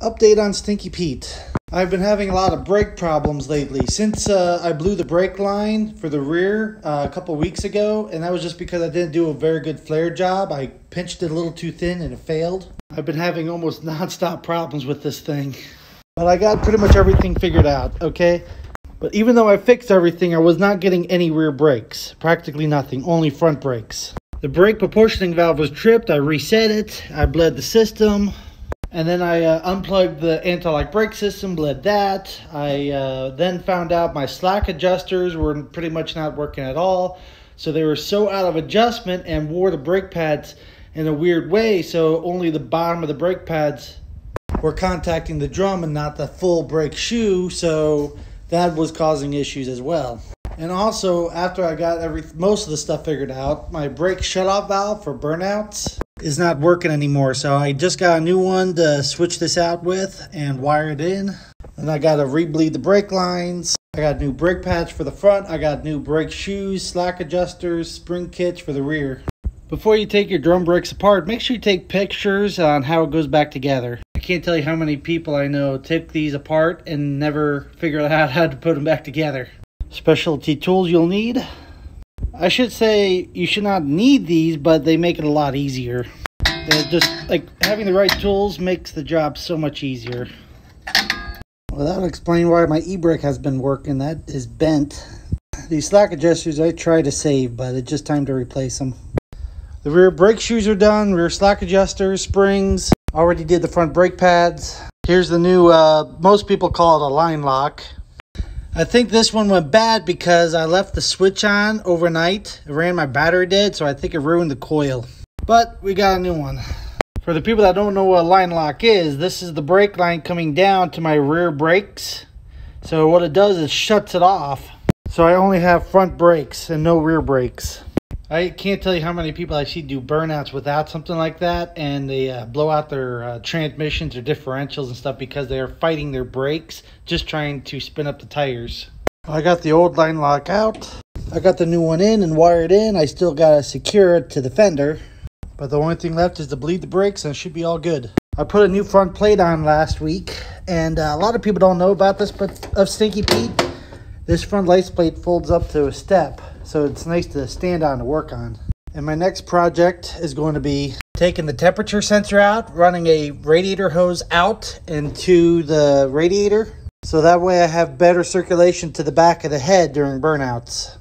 Update on Stinky Pete. I've been having a lot of brake problems lately. Since I blew the brake line for the rear a couple weeks ago, and that was just because I didn't do a very good flare job. I pinched it a little too thin and it failed. I've been having almost non-stop problems with this thing. But I got pretty much everything figured out, okay? But even though I fixed everything, I was not getting any rear brakes. Practically nothing, only front brakes. The brake proportioning valve was tripped. I reset it. I bled the system. And then I unplugged the anti-lock brake system, bled that. I then found out my slack adjusters were pretty much not working at all. So they were so out of adjustment and wore the brake pads in a weird way. So only the bottom of the brake pads were contacting the drum and not the full brake shoe. So that was causing issues as well. And also, after I got most of the stuff figured out, my brake shutoff valve for burnouts is not working anymore. So I just got a new one to switch this out with and wire it in. And I got to re-bleed the brake lines. I got new brake pads for the front. I got new brake shoes, slack adjusters, spring kits for the rear. Before you take your drum brakes apart, make sure you take pictures on how it goes back together. I can't tell you how many people I know take these apart and never figure out how to put them back together. Specialty tools you'll need. I should say you should not need these, but they make it a lot easier. They're just like having the right tools makes the job so much easier. Well, that'll explain why my e-brake has been working. That is bent. These slack adjusters I try to save, but it's just time to replace them. The rear brake shoes are done. Rear slack adjusters, springs. Already did the front brake pads. Here's the new, most people call it a line lock. I think this one went bad because I left the switch on overnight. It ran my battery dead, so I think it ruined the coil. But we got a new one. For the people that don't know what a line lock is, this is the brake line coming down to my rear brakes. So what it does is shuts it off. So I only have front brakes and no rear brakes. I can't tell you how many people I see do burnouts without something like that, and they blow out their transmissions or differentials and stuff because they are fighting their brakes, just trying to spin up the tires. I got the old line lock out. I got the new one in and wired in. I still got to secure it to the fender, but the only thing left is to bleed the brakes and it should be all good. I put a new front plate on last week, and a lot of people don't know about this, but of Stinky Pete, this front license plate folds up to a step. So it's nice to stand on to work on. And my next project is going to be taking the temperature sensor out, running a radiator hose out into the radiator. So that way I have better circulation to the back of the head during burnouts.